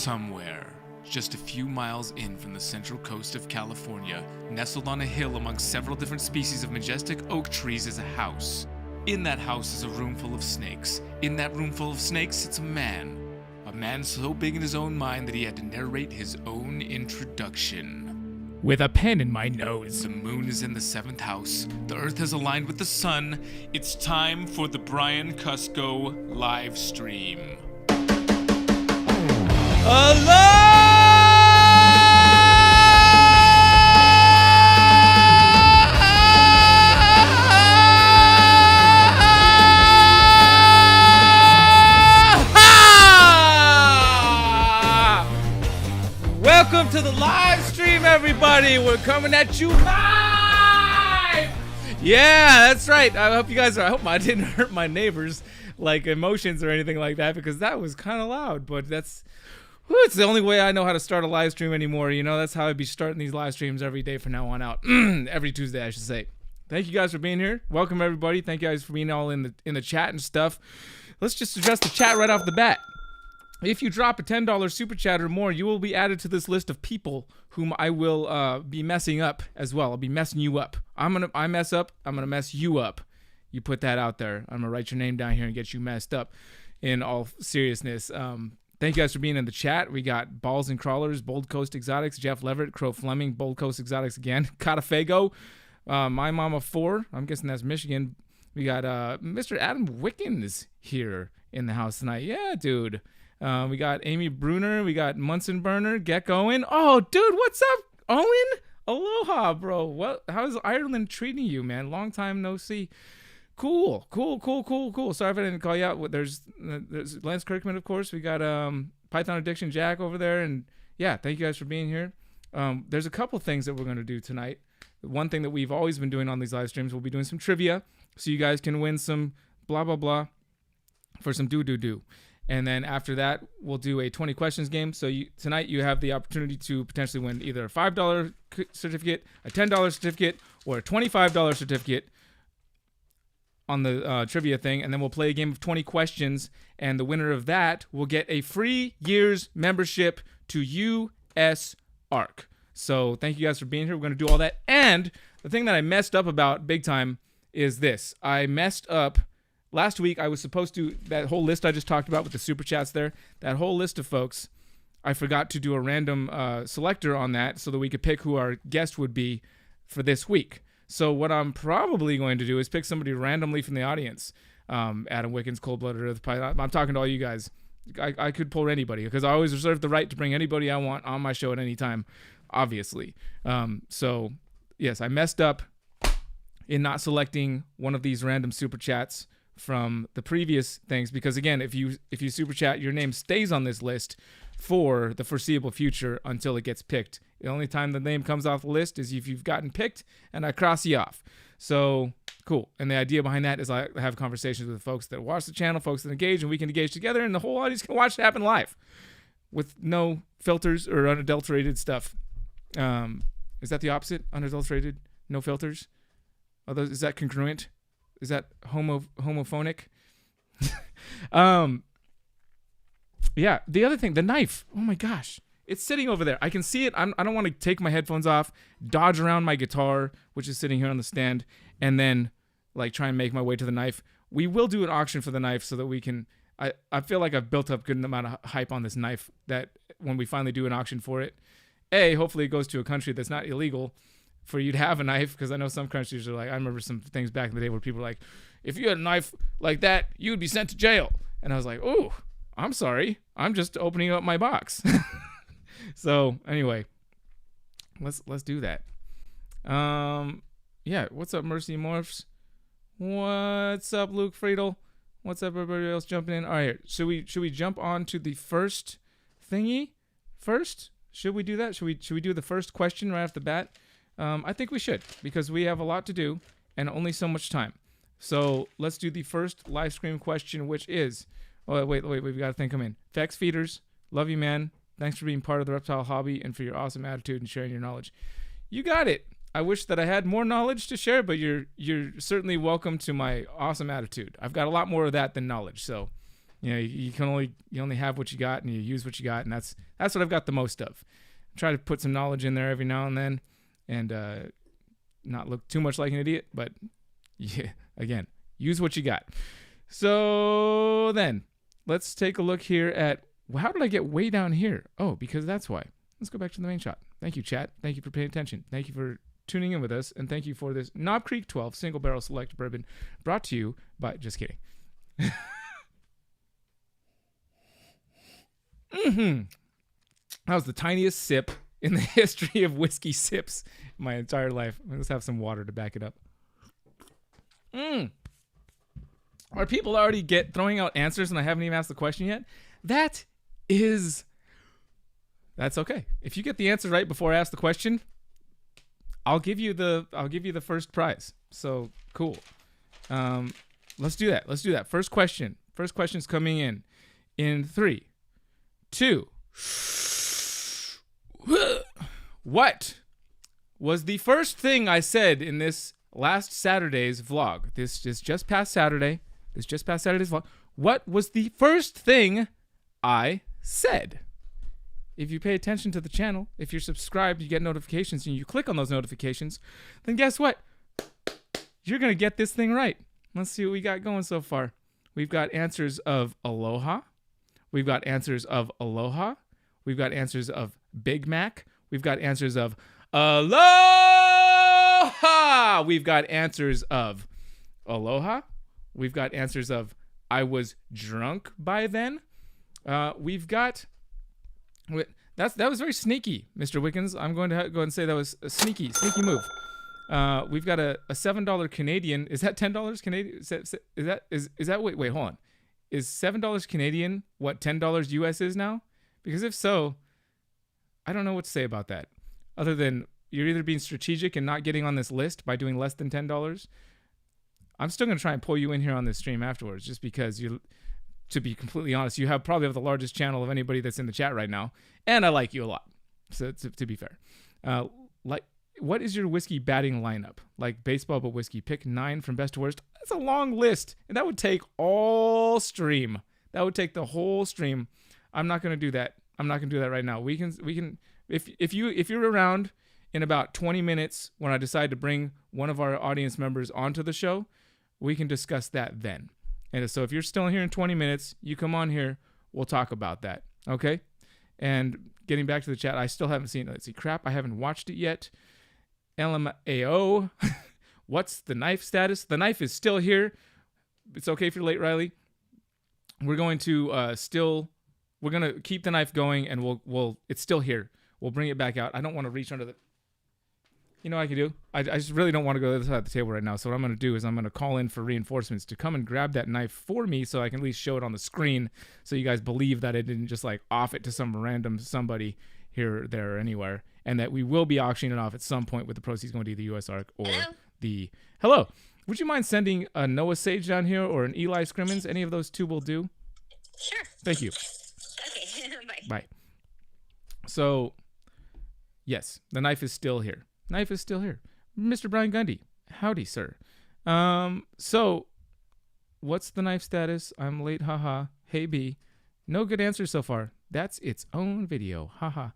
Somewhere, just a few miles in from the central coast of California, nestled on a hill among several different species of majestic oak trees is a house. In that house is a room full of snakes. In that room full of snakes sits a man. A man so big in his own mind that he had to narrate his own introduction. With a pen in my nose. The moon is in the 7th house. The earth has aligned with the sun. It's time for the Brian Cusco live stream. Welcome to the live stream, everybody. We're coming at you live. Yeah, that's right. I hope you guys are. I hope I didn't hurt my neighbors' emotions or anything like that, because that was kind of loud. But it's the only way I know how to start a live stream anymore. You know, that's how I'd be starting these live streams every day from now on out. Every Tuesday, I should say. Thank you guys for being here. Welcome, everybody. Thank you guys for being all in the chat and stuff. Let's just address the chat right off the bat. If you drop a $10 super chat or more, you will be added to this list of people whom I will be messing up as well. I'll be messing you up. I mess up, I'm gonna mess you up. You put that out there. I'm gonna write your name down here and get you messed up. In all seriousness, thank you guys for being in the chat. We got Balls and Crawlers, Bold Coast Exotics, Jeff Leverett, Crow Fleming, Bold Coast Exotics again, Catafago, My Mama 4. I'm guessing that's Michigan. We got Mr. Adam Wickens here in the house tonight. Yeah, dude. We got Amy Bruner. We got Munson Burner. Get going. Oh, dude, what's up, Owen? Aloha, bro. How's Ireland treating you, man? Long time no see. Cool. Sorry if I didn't call you out. There's Lance Kirkman, of course. We got Python Addiction Jack over there. And yeah, thank you guys for being here. There's a couple things that we're going to do tonight. One thing that we've always been doing on these live streams, we'll be doing some trivia so you guys can win some blah, blah, blah for some do. And then after that, we'll do a 20 questions game. So tonight you have the opportunity to potentially win either a $5 certificate, a $10 certificate, or a $25 certificate on the trivia thing. And then we'll play a game of 20 questions. And the winner of that will get a free year's membership to US Arc. So thank you guys for being here. We're going to do all that. And the thing that I messed up about big time is this. I messed up. Last week, I was supposed to, that whole list I just talked about with the super chats there, that whole list of folks, I forgot to do a random selector on that so that we could pick who our guest would be for this week. So what I'm probably going to do is pick somebody randomly from the audience. Adam Wickens, Cold-Blooded Earth Python. I'm talking to all you guys. I could pull anybody because I always reserve the right to bring anybody I want on my show at any time, obviously. So, yes, I messed up in not selecting one of these random super chats from the previous things, because again, if you super chat, your name stays on this list for the foreseeable future until it gets picked. The only time the name comes off the list is if you've gotten picked and I cross you off. So cool. And the idea behind that is I have conversations with folks that watch the channel, folks that engage, and we can engage together, and the whole audience can watch it happen live with no filters or unadulterated stuff. Is that the opposite? Unadulterated, no filters? Is that congruent? Is that homophonic? Yeah, the other thing, the knife. Oh my gosh. It's sitting over there. I can see it. I don't want to take my headphones off, dodge around my guitar, which is sitting here on the stand, and then try and make my way to the knife. We will do an auction for the knife so that we can... I feel like I've built up a good amount of hype on this knife that when we finally do an auction for it, hopefully it goes to a country that's not illegal for you to have a knife, because I know some countries are I remember some things back in the day where people were like, if you had a knife like that, you would be sent to jail. And I was like, oh, I'm sorry. I'm just opening up my box. So anyway, let's do that. Yeah, what's up, Mercy Morphs? What's up, Luke Friedel? What's up, everybody else jumping in? All right, should we jump on to the first thingy first? Should we do that? Should we do the first question right off the bat? I think we should, because we have a lot to do and only so much time. So let's do the first live stream question, which is, wait, we've got a thing come in. Fex Feeders, love you, man. Thanks for being part of the reptile hobby and for your awesome attitude and sharing your knowledge. You got it. I wish that I had more knowledge to share, but you're certainly welcome to my awesome attitude. I've got a lot more of that than knowledge, so you only have what you got, and you use what you got, and that's what I've got the most of. Try to put some knowledge in there every now and then, and not look too much like an idiot, but yeah, again, use what you got. So then, let's take a look here at, how did I get way down here? Oh, because that's why. Let's go back to the main shot. Thank you, chat. Thank you for paying attention. Thank you for tuning in with us, and thank you for this Knob Creek 12 Single Barrel Select Bourbon, brought to you by, just kidding. That was the tiniest sip in the history of whiskey sips in my entire life. Let's have some water to back it up. Are people already throwing out answers and I haven't even asked the question yet? That's okay. If you get the answer right before I ask the question, I'll give you the first prize. So cool. Let's do that. First question's coming in 3, 2. What was the first thing I said in this last Saturday's vlog? This is just past Saturday. Saturday's vlog. What was the first thing I said? If you pay attention to the channel, if you're subscribed, you get notifications, and you click on those notifications, then guess what? You're going to get this thing right. Let's see what we got going so far. We've got answers of aloha. We've got answers of aloha. We've got answers of Big Mac. We've got answers of aloha. We've got answers of aloha. We've got answers of I was drunk by then. We've got... That was very sneaky, Mr. Wickens. I'm going to go ahead and say that was a sneaky move. We've got a $7 Canadian. Is that $10 Canadian? Is that wait, hold on. Is $7 Canadian what $10 US is now? Because if so, I don't know what to say about that. Other than you're either being strategic and not getting on this list by doing less than $10. I'm still going to try and pull you in here on this stream afterwards, just because to be completely honest, you probably have the largest channel of anybody that's in the chat right now, and I like you a lot. So to be fair, what is your whiskey batting lineup? Like baseball, but whiskey. Pick 9 from best to worst. That's a long list, and that would take all stream. That would take the whole stream. I'm not going to do that. I'm not going to do that right now. We can if you're around in about 20 minutes when I decide to bring one of our audience members onto the show, we can discuss that then. And so if you're still here in 20 minutes, you come on here, we'll talk about that. Okay? And getting back to the chat, I still haven't seen, let's see, crap, I haven't watched it yet. LMAO, what's the knife status? The knife is still here. It's okay if you're late, Riley. We're going to we're going to keep the knife going, and it's still here. We'll bring it back out. I don't want to reach under the, you know what I can do? I just really don't want to go to the other side of the table right now. So what I'm going to do is I'm going to call in for reinforcements to come and grab that knife for me so I can at least show it on the screen so you guys believe that I didn't just like off it to some random somebody here, there, or anywhere. And that we will be auctioning it off at some point with the proceeds going to the US ARC or the... Hello. Would you mind sending a Noah Sage down here or an Eli Scrimmins? Any of those two will do. Sure. Thank you. Okay. Bye. Bye. So, yes, the knife is still here. Knife is still here. Mr. Brian Gundy. Howdy, sir. So, what's the knife status? I'm late, haha. Hey, B. No good answer so far. That's its own video. Haha.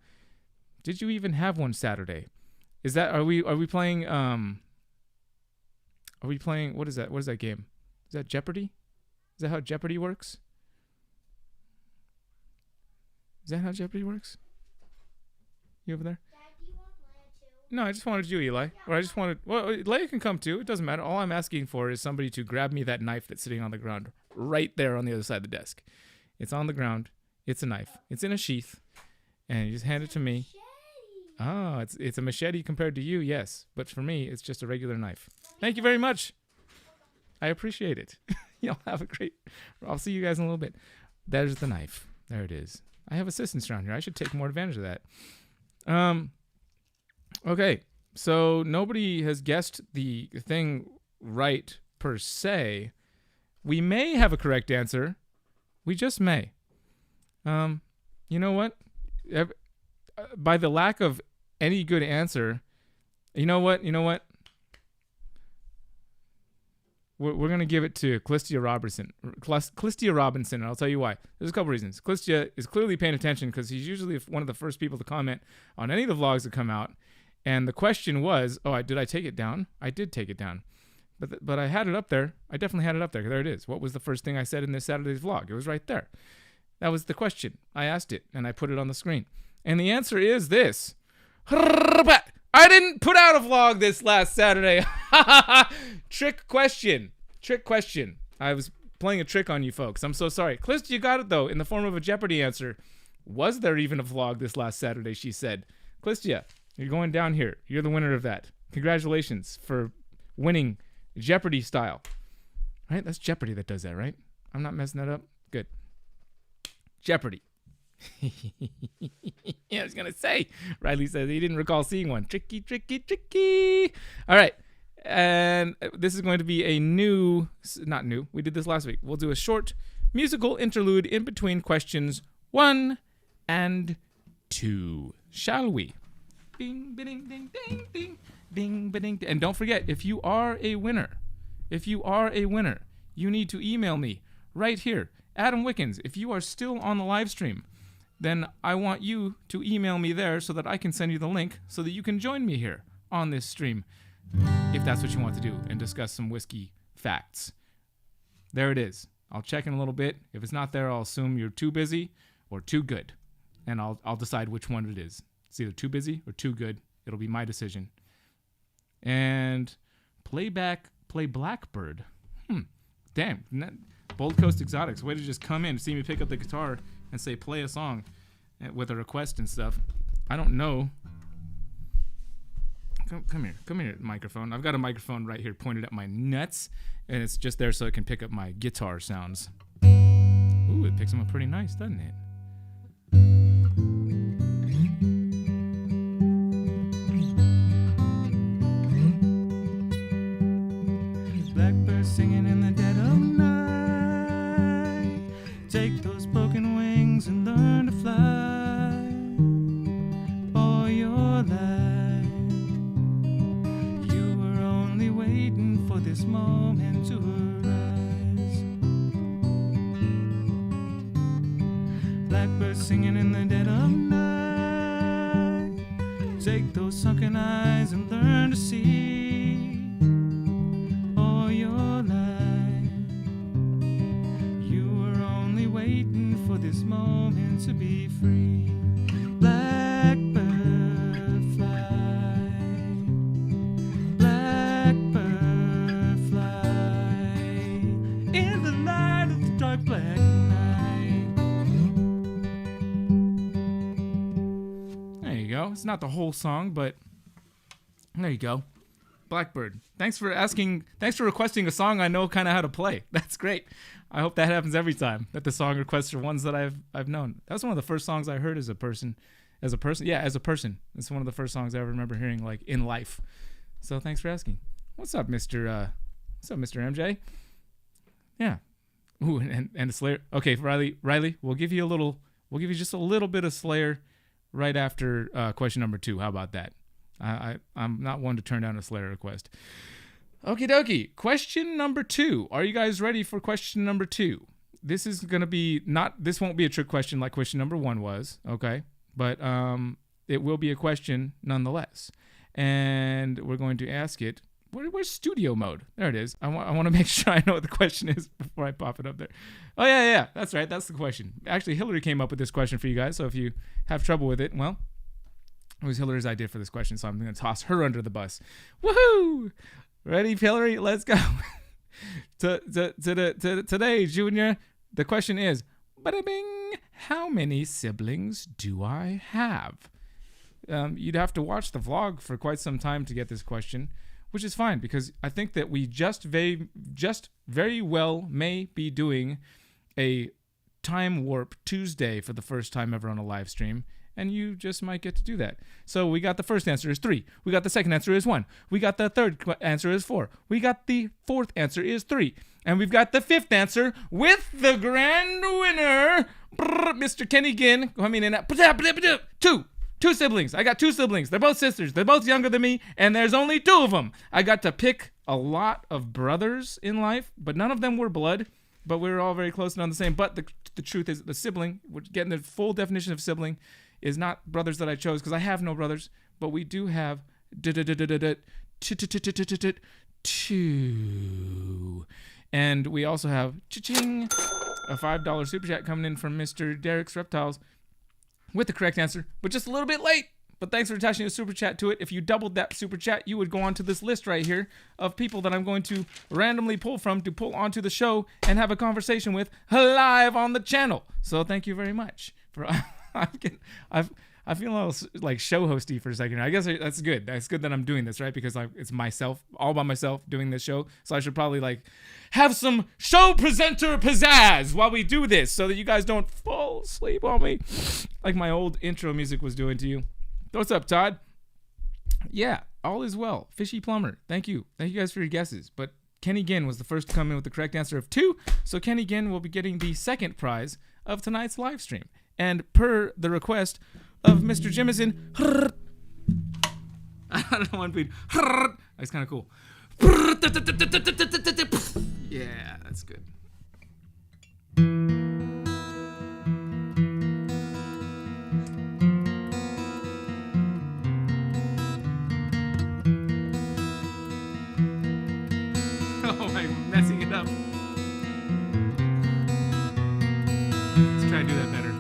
Did you even have one Saturday? Are we playing, what is that? What is that game? Is that Jeopardy? Is that how Jeopardy works? Is that how Jeopardy works? You over there? No, I just wanted you, Eli. Or I just wanted... Well, Leia can come too. It doesn't matter. All I'm asking for is somebody to grab me that knife that's sitting on the ground right there on the other side of the desk. It's on the ground. It's a knife. It's in a sheath. And you just hand it to me. Oh, it's a machete compared to you, yes. But for me, it's just a regular knife. Thank you very much. I appreciate it. Y'all have a great... I'll see you guys in a little bit. There's the knife. There it is. I have assistants around here. I should take more advantage of that. Okay, so nobody has guessed the thing right per se. We may have a correct answer. We just may. You know what? By the lack of any good answer, you know what? we're going to give it to Clistia Robinson. Clistia Robinson, and I'll tell you why. There's a couple reasons. Clistia is clearly paying attention because he's usually one of the first people to comment on any of the vlogs that come out. And the question was, did I take it down? I did take it down. But I had it up there. I definitely had it up there. There it is. What was the first thing I said in this Saturday's vlog? It was right there. That was the question. I asked it, and I put it on the screen. And the answer is this. I didn't put out a vlog this last Saturday. Trick question. I was playing a trick on you folks. I'm so sorry. Clist, you got it, though, in the form of a Jeopardy answer. Was there even a vlog this last Saturday, she said. Clistia, you're going down here. You're the winner of that. Congratulations for winning Jeopardy style. Right? That's Jeopardy that does that, right? I'm not messing that up? Good. Jeopardy. Yeah, I was going to say. Riley says he didn't recall seeing one. Tricky. All right. And this is going to be a not new. We did this last week. We'll do a short musical interlude in between questions 1 and 2. Shall we? Bing, ding, ding, ding, ding. Bing, ding. And don't forget, if you are a winner, you need to email me right here. Adam Wickens, if you are still on the live stream, then I want you to email me there so that I can send you the link so that you can join me here on this stream, if that's what you want to do, and discuss some whiskey facts. There it is. I'll check in a little bit. If it's not there, I'll assume you're too busy or too good, and I'll decide which one it is. It's either too busy or too good. It'll be my decision. And play Blackbird. Damn. Bold Coast Exotics. Way to just come in, see me pick up the guitar, and say play a song with a request and stuff. I don't know. Come here, microphone. I've got a microphone right here pointed at my nuts, and it's just there so it can pick up my guitar sounds. Ooh, it picks them up pretty nice, doesn't it? Blackbird singing in the dead of night. Take those broken wings and learn to fly. All your life, you were only waiting for this moment to arise. Blackbird singing in the dead of night. Take those sunken eyes and learn to see. This moment to be free. Blackbird fly, blackbird fly, in the light of the dark black night. There you go. It's not the whole song, but there you go. Blackbird. Thanks for requesting a song I know kind of how to play. That's great. I hope that happens every time, that the song requests are ones that I've known. That's one of the first songs I heard as a person. Yeah, as a person. It's one of the first songs I ever remember hearing, like, in life. So thanks for asking. What's up, Mr. MJ? Yeah. Ooh, and Slayer. Okay, Riley, we'll give you just a little bit of Slayer right after question number 2. How about that? I'm not one to turn down a Slayer request. Okie dokie. Question number 2. Are you guys ready for question number 2? This is going to be this won't be a trick question like question number 1 was, okay? But it will be a question nonetheless. And we're going to ask it. Where's studio mode? There it is. I want to make sure I know what the question is before I pop it up there. Oh, yeah. That's right. That's the question. Actually, Hillary came up with this question for you guys. So if you have trouble with it, well, it was Hillary's idea for this question. So I'm going to toss her under the bus. Woohoo! Ready, Hillary? Let's go. Today, Junior, the question is, bada bing, how many siblings do I have? You'd have to watch the vlog for quite some time to get this question, which is fine because I think that we just very well may be doing a Time Warp Tuesday for the first time ever on a live stream. And you just might get to do that. So we got the first answer is 3. We got the second answer is 1. We got the third answer is 4. We got the fourth answer is 3. And we've got the fifth answer with the grand winner, Mr. Kenny Ginn, coming in at 2. 2 siblings. I got 2 siblings. They're both sisters. They're both younger than me, and there's only 2 of them. I got to pick a lot of brothers in life, but none of them were blood. But we were all very close and on the same. But the truth is, the sibling, we're getting the full definition of sibling, is not brothers that I chose because I have no brothers. But we do have two. And we also have cha-ching, a $5 super chat coming in from Mr. Derek's Reptiles with the correct answer, but just a little bit late. But thanks for attaching a super chat to it. If you doubled that super chat, you would go onto this list right here of people that I'm going to randomly pull from to pull onto the show and have a conversation with live on the channel. So thank you very much. I feel a little like show hosty for a second. I guess that's good. That's good that I'm doing this, right? Because it's myself, all by myself, doing this show. So I should probably like have some show presenter pizzazz while we do this, so that you guys don't fall asleep on me, like my old intro music was doing to you. What's up, Todd? Yeah, all is well. Fishy Plumber, thank you. Thank you guys for your guesses. But Kenny Ginn was the first to come in with the correct answer of 2. So Kenny Ginn will be getting the second prize of tonight's live stream. And per the request of Mr. Jimison, I don't know when to that's kind of cool. Yeah, that's good. Oh, I'm messing it up. Let's try to do that better.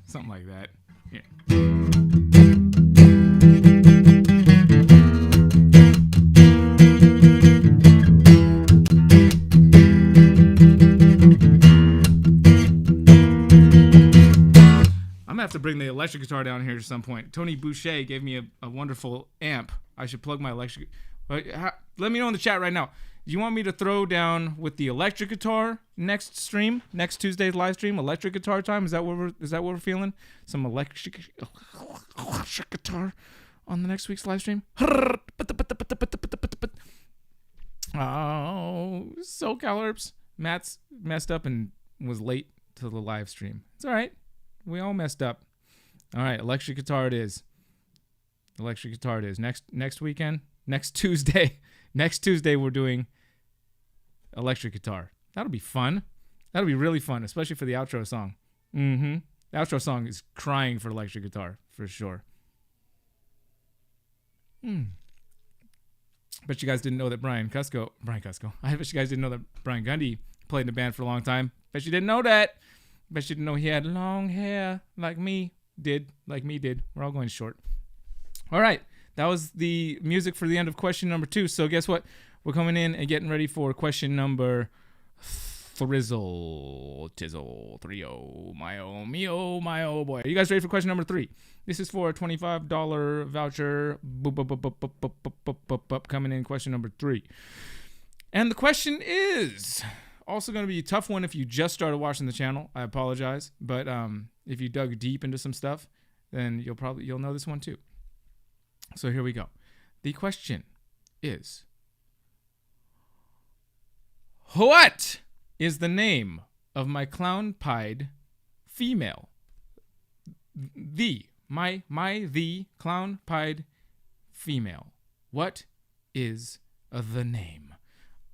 Something like that. Yeah. I'm gonna have to bring the electric guitar down here at some point. Tony Boucher gave me a wonderful amp. I should plug my electric. Let me know in the chat right now. Do you want me to throw down with the electric guitar next stream, next Tuesday's live stream? Electric guitar time? Is that what we're feeling? Some electric guitar on the next week's live stream. Oh, SoCal Herps. Matt's messed up and was late to the live stream. It's all right. We all messed up. All right, electric guitar it is. Electric guitar it is. Next weekend, next Tuesday. Next Tuesday we're doing electric guitar. That'll be fun. That'll be really fun, especially for the outro song. The outro song is crying for electric guitar, for sure. Bet you guys didn't know that Brian Cusco. I bet you guys didn't know that Brian Gundy played in a band for a long time. Bet you didn't know that. Bet you didn't know he had long hair like me did. We're all going short. All right. That was the music for the end of question number 2. So guess what? We're coming in and getting ready for question number Tizzle, 3-0, my oh boy. Are you guys ready for question number 3? This is for a $25 voucher. Coming in question number 3. And the question is also going to be a tough one if you just started watching the channel. I apologize. But if you dug deep into some stuff, then you'll know this one too. So here we go. The question is, what is the name of my clown-pied female? The clown-pied female. What is the name?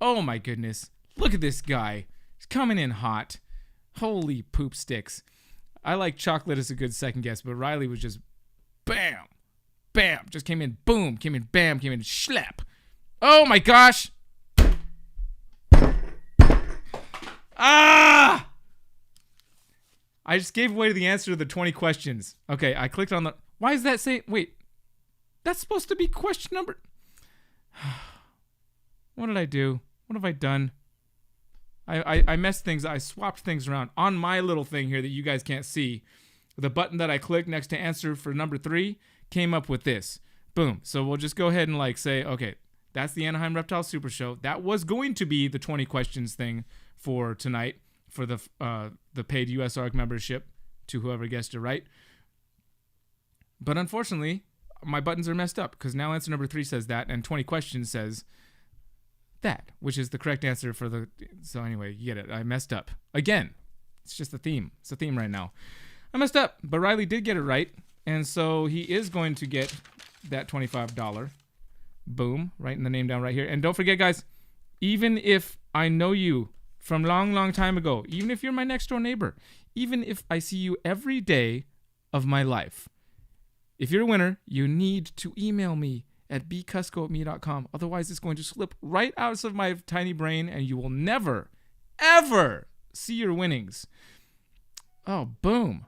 Oh my goodness. Look at this guy. He's coming in hot. Holy poop sticks. I like chocolate as a good second guess, but Riley was just bam. Bam. Just came in, boom. Came in, bam. Came in, schlap. Oh my gosh. Ah! I just gave away the answer to the 20 questions. Okay, I clicked on the... Why is that saying... Wait. That's supposed to be question number... What did I do? What have I done? I messed things... I swapped things around. On my little thing here that you guys can't see, the button that I clicked next to answer for number 3 came up with this. Boom. So we'll just go ahead and like say, okay, that's the Anaheim Reptile Super Show. That was going to be the 20 questions thing for tonight for the paid USARC membership to whoever guessed it right. But unfortunately, my buttons are messed up because now answer number 3 says that, and 20 questions says that, which is the correct answer for the. So anyway, you get it. I messed up again. It's just a theme. It's a theme right now. I messed up, but Riley did get it right, and so he is going to get that $25. Boom, writing the name down right here. And don't forget, guys, even if I know you from long time ago, even if you're my next door neighbor, even if I see you every day of my life, if you're a winner, you need to email me at bcusco@me.com. Otherwise, it's going to slip right out of my tiny brain, and you will never, ever see your winnings. Oh, boom.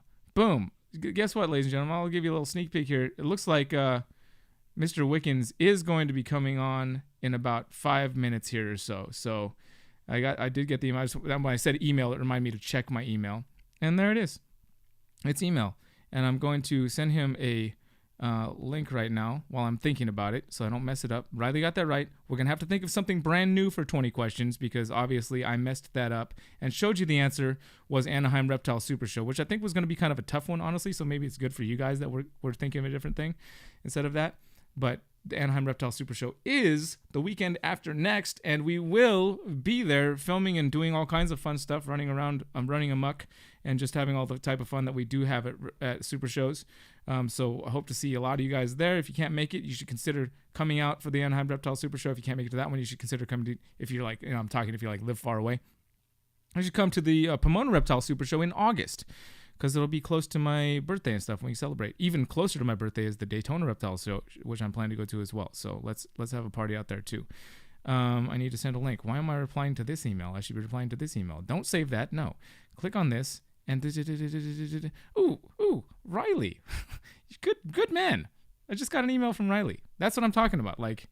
Guess what, ladies and gentlemen? I'll give you a little sneak peek here. It looks like Mr. Wickens is going to be coming on in about 5 minutes here or so. So I did get the email. When I said email, it reminded me to check my email. And there it is. It's email. And I'm going to send him a link right now while I'm thinking about it so I don't mess it up. Riley got that right. We're going to have to think of something brand new for 20 questions because obviously I messed that up and showed you the answer was Anaheim Reptile Super Show, which I think was going to be kind of a tough one, honestly. So maybe it's good for you guys that we're thinking of a different thing instead of that. But the Anaheim Reptile Super Show is the weekend after next, and we will be there filming and doing all kinds of fun stuff, running around, running amok, and just having all the type of fun that we do have at Super Shows. So I hope to see a lot of you guys there. If you can't make it, you should consider coming out for the Anaheim Reptile Super Show. If you can't make it to that one, you should consider coming to, if you're like, I'm talking if you like live far away, you should come to the Pomona Reptile Super Show in August, because it'll be close to my birthday and stuff when we celebrate. Even closer to my birthday is the Daytona Reptile Show, which I'm planning to go to as well. So let's have a party out there too. I need to send a link. Why am I replying to this email? I should be replying to this email. Don't save that. No. Click on this and ooh, Riley. Good man. I just got an email from Riley. That's what I'm talking about. Like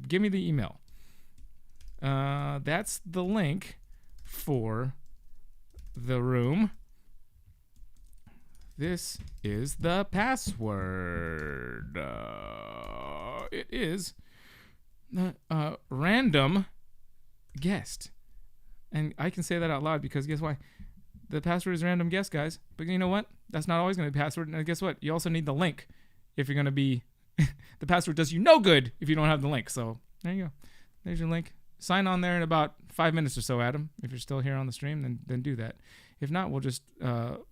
give me the email. That's the link for the room. This is the password. It is random guest. And I can say that out loud because guess why? The password is random guest, guys. But you know what? That's not always going to be password. And guess what? You also need the link if you're going to be... the password does you no good if you don't have the link. So there you go. There's your link. Sign on there in about 5 minutes or so, Adam. If you're still here on the stream, then do that. If not, we'll just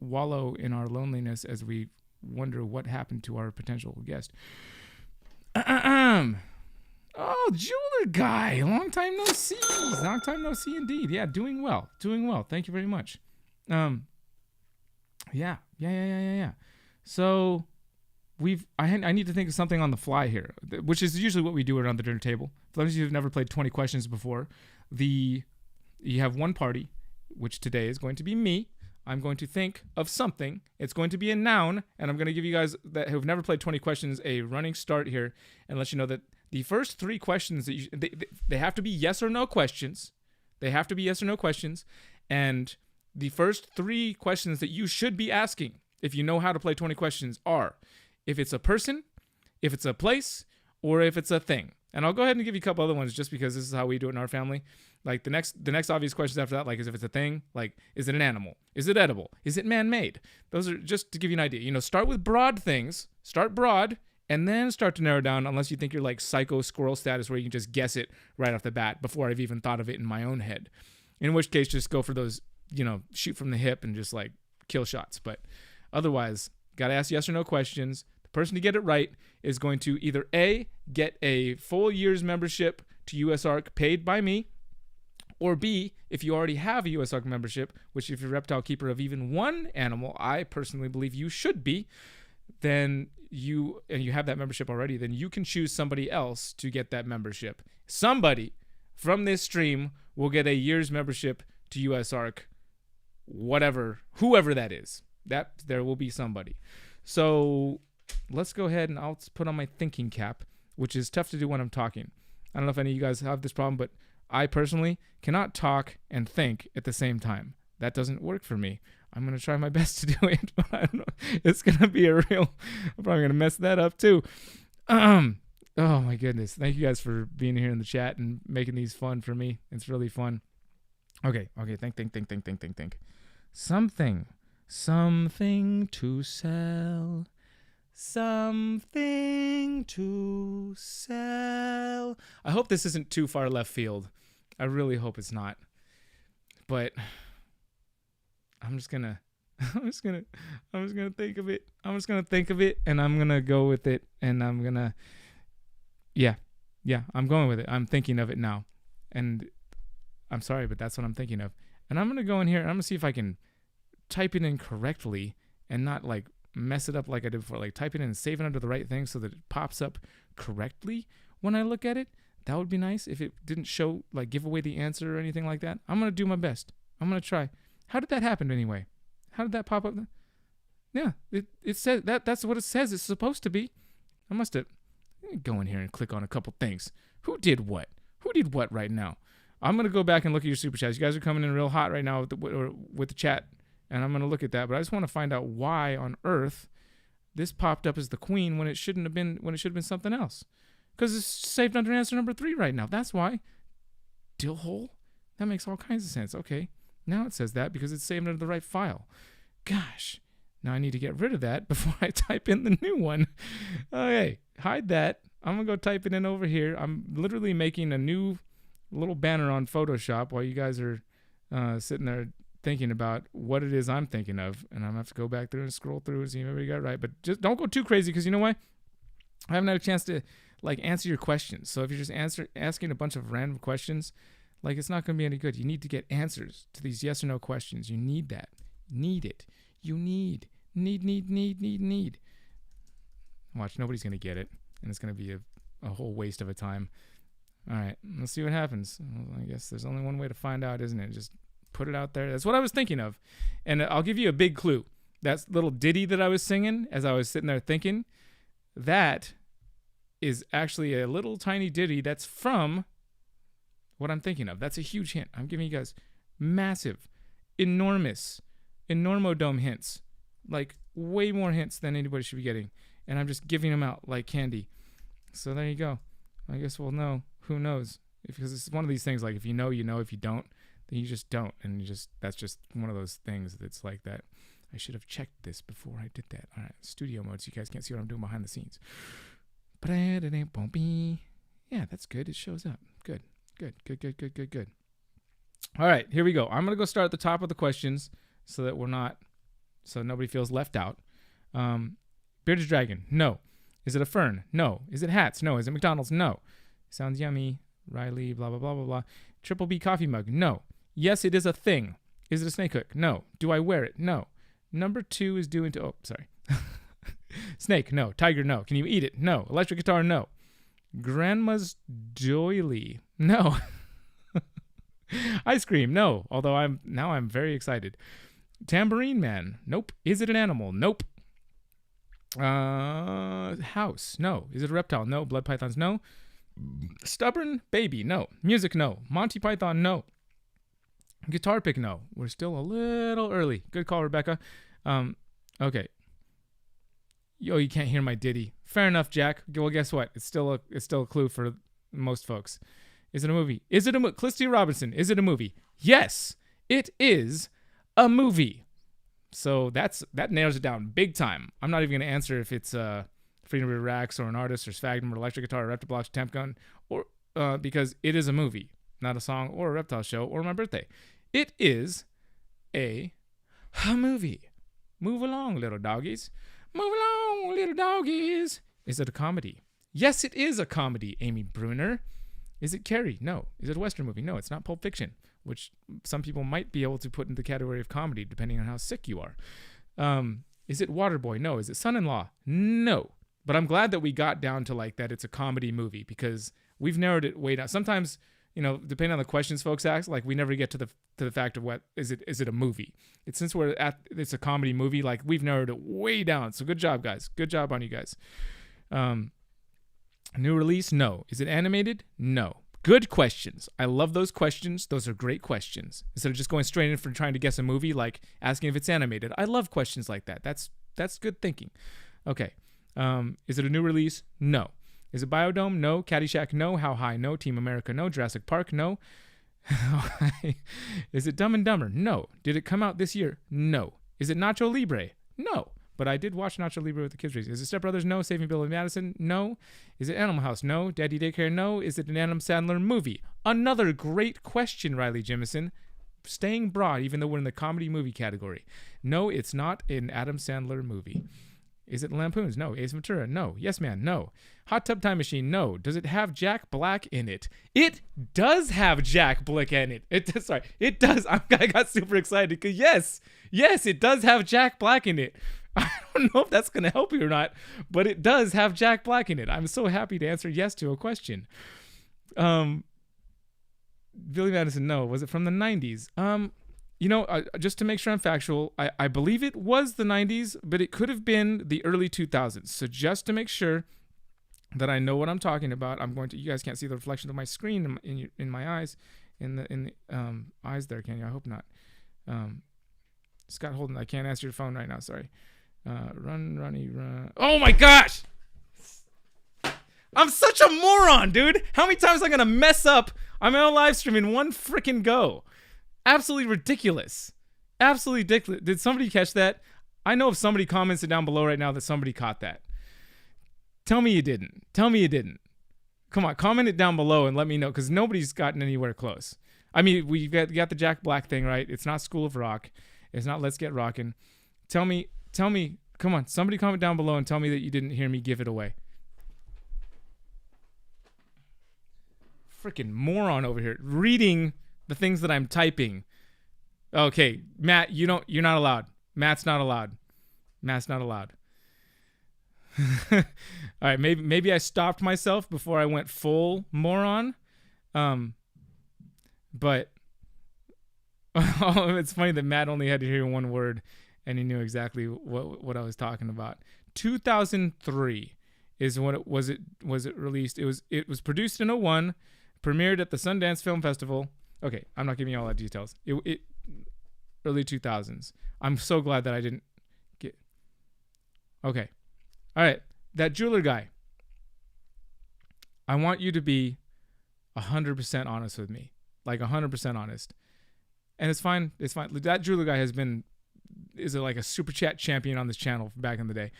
wallow in our loneliness as we wonder what happened to our potential guest. Oh, jeweler guy. Long time no see. Long time no see indeed. Yeah, doing well. Thank you very much. Yeah. So I need to think of something on the fly here, which is usually what we do around the dinner table. For those of you who've never played 20 questions before, you have one party, which today is going to be me. I'm going to think of something. It's going to be a noun, and I'm going to give you guys that have never played 20 questions a running start here and let you know that the first 3 questions that they have to be yes or no questions. They have to be yes or no questions, and the first 3 questions that you should be asking if you know how to play 20 questions are if it's a person, if it's a place, or if it's a thing. And I'll go ahead and give you a couple other ones just because this is how we do it in our family. Like the next obvious questions after that, like is if it's a thing, like is it an animal? Is it edible? Is it man-made? Those are just to give you an idea. Start with broad things, start broad, and then start to narrow down unless you think you're like psycho squirrel status where you can just guess it right off the bat before I've even thought of it in my own head. In which case, just go for those, shoot from the hip and just like kill shots. But otherwise, got to ask yes or no questions. The person to get it right is going to either A, get a full year's membership to USARK paid by me, or B, if you already have a USARK membership, which if you're a reptile keeper of even one animal, I personally believe you should be, then you have that membership already, then you can choose somebody else to get that membership. Somebody from this stream will get a year's membership to USARK, whoever that is. There will be somebody. So let's go ahead and I'll put on my thinking cap, which is tough to do when I'm talking. I don't know if any of you guys have this problem, but I personally cannot talk and think at the same time. That doesn't work for me. I'm going to try my best to do it, but I don't know. It's going to be I'm probably going to mess that up too. Oh my goodness. Thank you guys for being here in the chat and making these fun for me. It's really fun. Okay. Think. Something to sell. something to sell. I hope this isn't too far left field. I really hope it's not. But I'm just gonna think of it. And I'm gonna go with it. And I'm gonna, yeah, I'm going with it. I'm thinking of it now. And I'm sorry, but that's what I'm thinking of. And I'm gonna go in here and I'm gonna see if I can type it in correctly and not like mess it up like I did before. Like type it in and save it under the right thing so that it pops up correctly when I look at it. That would be nice if it didn't show, like, give away the answer or anything like that. I'm going to do my best. I'm going to try. How did that happen anyway? How did that pop up? Yeah, it says that's what it says it's supposed to be. I must have go in here and click on a couple things. Who did what? Who did what right now? I'm going to go back and look at your super chats. You guys are coming in real hot right now with the chat, and I'm going to look at that. But I just want to find out why on earth this popped up as the queen when it should have been something else. Because it's saved under answer number 3 right now. That's why. Dill hole? That makes all kinds of sense. Okay. Now it says that because it's saved under the right file. Gosh. Now I need to get rid of that before I type in the new one. Okay. Hide that. I'm going to go type it in over here. I'm literally making a new little banner on Photoshop while you guys are sitting there thinking about what it is I'm thinking of. And I'm going to have to go back through and scroll through and see if everybody got it right. But just don't go too crazy because you know why? I haven't had a chance to answer your questions. So if you're just asking a bunch of random questions, it's not going to be any good. You need to get answers to these yes or no questions. You need that. Need it. You need. Watch, nobody's going to get it. And it's going to be a whole waste of a time. All right, let's see what happens. Well, I guess there's only one way to find out, isn't it? Just put it out there. That's what I was thinking of. And I'll give you a big clue. That little ditty that I was singing as I was sitting there thinking, that is actually a little tiny ditty that's from what I'm thinking of. That's a huge hint. I'm giving you guys massive, enormous, enormodome hints. Like way more hints than anybody should be getting. And I'm just giving them out like candy. So there you go. I guess we'll know. Who knows? Because it's one of these things, like if you know, you know. If you don't, then you just don't. And that's just one of those things that's like that. I should have checked this before I did that. All right, studio mode so you guys can't see what I'm doing behind the scenes. Yeah, that's good. It shows up. Good. All right, here we go. I'm going to go start at the top of the questions so nobody feels left out. Bearded dragon, no. Is it a fern? No. Is it hats? No. Is it McDonald's? No. Sounds yummy. Riley, blah, blah, blah, blah, blah. Triple B coffee mug? No. Yes, it is a thing. Is it a snake hook? No. Do I wear it? No. Number 2 is sorry. Snake? No. Tiger? No. Can you eat it? No. Electric guitar? No. Grandma's doily? No. Ice cream? No. Although I'm very excited. Tambourine man? Nope. Is it an animal? Nope. House? No. Is it a reptile? No. Blood pythons? No. Stubborn baby? No. Music? No. Monty Python? No. Guitar pick? No. We're still a little early. Good call, Rebecca. Okay. Yo, you can't hear my ditty. Fair enough, Jack. Well, guess what? It's still a clue for most folks. Is it a movie? Is it a movie? Clisty Robinson, is it a movie? Yes, it is a movie. So that nails it down big time. I'm not even going to answer if it's Freedom River Rax or an artist or Sphagnum or electric guitar or Reptile Blocks or Temp Gun, or because it is a movie, not a song or a reptile show or my birthday. It is a movie. Move along, little doggies. Move along, little doggies. Is it a comedy? Yes, it is a comedy, Amy Bruner. Is it Carrie? No. Is it a Western movie? No, it's not Pulp Fiction, which some people might be able to put in the category of comedy depending on how sick you are. Is it Waterboy? No. Is it Son-in-Law? No. But I'm glad that we got down to like that it's a comedy movie because we've narrowed it way down. Sometimes, depending on the questions folks ask, like we never get to the fact of what is it a movie. Since it's a comedy movie, like we've narrowed it way down. So good job, guys. Good job on you guys. New release? No. Is it animated? No. Good questions. I love those questions. Those are great questions. Instead of just going straight in for trying to guess a movie, like asking if it's animated. I love questions like that. That's good thinking. Okay. Is it a new release? No. Is it Biodome? No. Caddyshack? No. How High? No. Team America? No. Jurassic Park? No. Is it Dumb and Dumber? No. Did it come out this year? No. Is it Nacho Libre? No. but I did watch Nacho Libre with the kids. Is it Step Brothers? No. Saving Billy Madison? No. Is it Animal House? No. Daddy Daycare? No. Is it an Adam Sandler movie? Another great question, Riley Jimison. Staying broad, even though we're in the comedy movie category. No, it's not an Adam Sandler movie. Is it Lampoons? No. Ace Ventura? No. Yes Man? No. Hot Tub Time Machine? No. Does it have Jack Black in it? It does have Jack Black in it. It does. I got super excited because yes, it does have Jack Black in it. I don't know if that's going to help you or not, but it does have Jack Black in it. I'm so happy to answer yes to a question. Billy Madison? No. Was it from the 90s? Just to make sure I'm factual, I believe it was the 90s, but it could have been the early 2000s. So just to make sure that I know what I'm talking about, you guys can't see the reflection of my screen in my eyes, in the eyes there, can you? I hope not. Scott Holden, I can't answer your phone right now, sorry. Run. Oh my gosh! I'm such a moron, dude! How many times am I gonna mess up? I'm on a live stream in one freaking go. Absolutely ridiculous. Absolutely ridiculous. Did somebody catch that? I know if somebody comments it down below right now that somebody caught that. Tell me you didn't. Come on, comment it down below and let me know, because nobody's gotten anywhere close. I mean, we got the Jack Black thing right. It's not School of Rock. It's not Let's Get Rockin'. Tell me, come on, somebody comment down below and tell me that you didn't hear me give it away. Freaking moron over here. Reading the things that I'm typing. Okay, Matt, you're not allowed. Matt's not allowed. All right, maybe I stopped myself before I went full moron. But it's funny that Matt only had to hear one word and he knew exactly what I was talking about. 2003 is when it was released. It was produced in 2001, premiered at the Sundance Film Festival. Okay, I'm not giving you all that details. It early 2000s. I'm so glad that I didn't get. Okay. All right, that jeweler guy. I want you to be 100% honest with me. Like 100% honest. And it's fine. That jeweler guy is like a super chat champion on this channel from back in the day.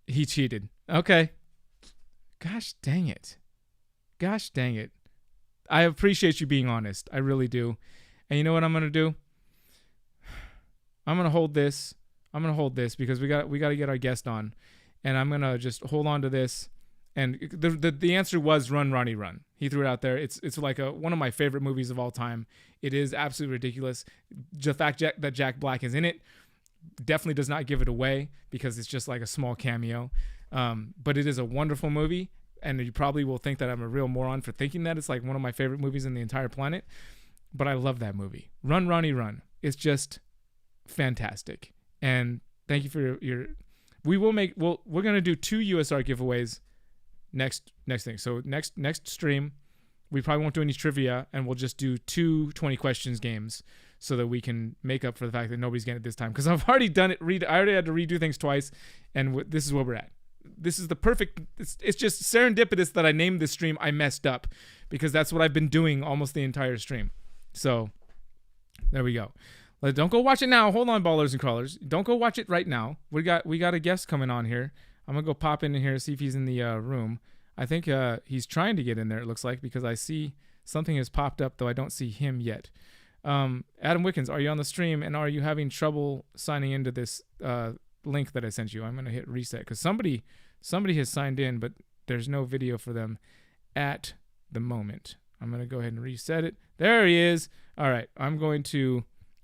He cheated. Okay. Gosh dang it. I appreciate you being honest. I really do. And you know what I'm going to do? I'm going to hold this because we got to get our guest on. And I'm going to just hold on to this. And the answer was Run, Ronnie, Run. He threw it out there. It's like one of my favorite movies of all time. It is absolutely ridiculous. The fact that Jack Black is in it definitely does not give it away because it's just like a small cameo. But it is a wonderful movie. And you probably will think that I'm a real moron for thinking that. It's like one of my favorite movies in the entire planet. But I love that movie. Run, Ronnie, Run. It's just fantastic. And thank you for your we're going to do 2 USR giveaways next thing. So next stream, we probably won't do any trivia, and we'll just do 2 20 questions games so that we can make up for the fact that nobody's getting it this time. Because I've already done it. I already had to redo things twice, and this is where we're at. This is the perfect. It's just serendipitous that I named this stream I messed up, because that's what I've been doing almost the entire stream. So there we go. Don't go watch it now. Hold on, ballers and crawlers. Don't go watch it right now. We got a guest coming on here. I'm gonna go pop in here, see if he's in the room. I think he's trying to get in there, it looks like, because I see something has popped up, though I don't see him yet. Adam Wickens, are you on the stream, and are you having trouble signing into this link that I sent you? I'm going to hit reset, because somebody has signed in, but there's no video for them at the moment. I'm going to go ahead and reset it. There he is. All right,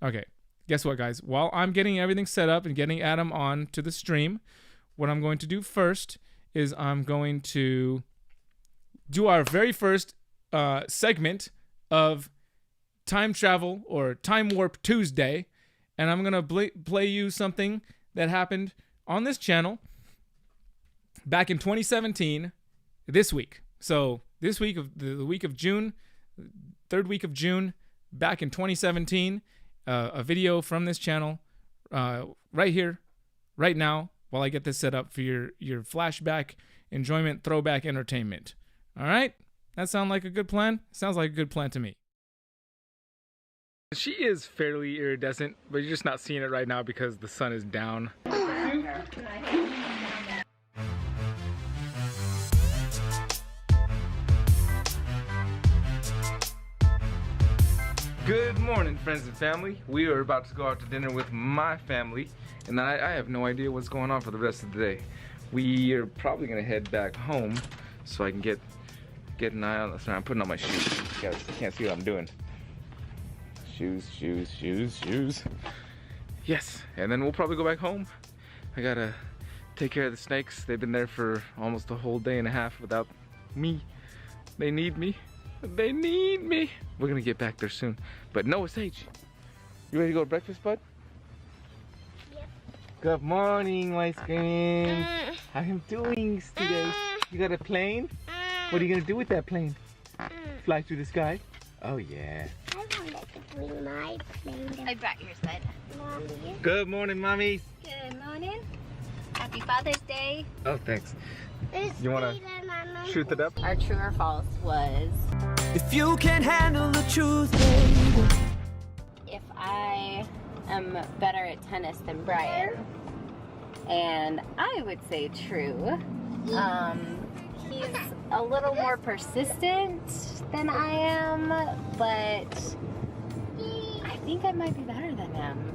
okay, guess what, guys? While I'm getting everything set up and getting Adam on to the stream, what I'm going to do first is I'm going to do our very first segment of time travel or time warp Tuesday, and I'm going to play you something that happened on this channel back in 2017 this week. So this week of the week of June, 3rd week of June, back in 2017, a video from this channel right here, right now, while I get this set up for your flashback enjoyment, throwback entertainment. All right? That sound like a good plan? Sounds like a good plan to me. She is fairly iridescent, but you're just not seeing it right now because the sun is down. Good morning, friends and family. We are about to go out to dinner with my family, and I have no idea what's going on for the rest of the day. We are probably gonna head back home so I can get an eye on. Sorry, I'm putting on my shoes. You guys can't see what I'm doing. Shoes. Yes, and then we'll probably go back home. I gotta take care of the snakes. They've been there for almost a whole day and a half without me. They need me. They need me. We're gonna get back there soon. But Noah Sage, you ready to go to breakfast, bud? Yep. Good morning, my skin. How you doing today? You got a plane? What are you gonna do with that plane? Fly through the sky? Oh yeah. I wanted to bring my plane. I brought yours, bud. Mommy. Good morning, mommies. Good morning. Happy Father's Day. Oh, thanks. You wanna shoot it up? Our true or false was, if you can handle the truth, baby. if I am better at tennis than Brian, and I would say true. He's a little more persistent than I am, but I think I might be better than him.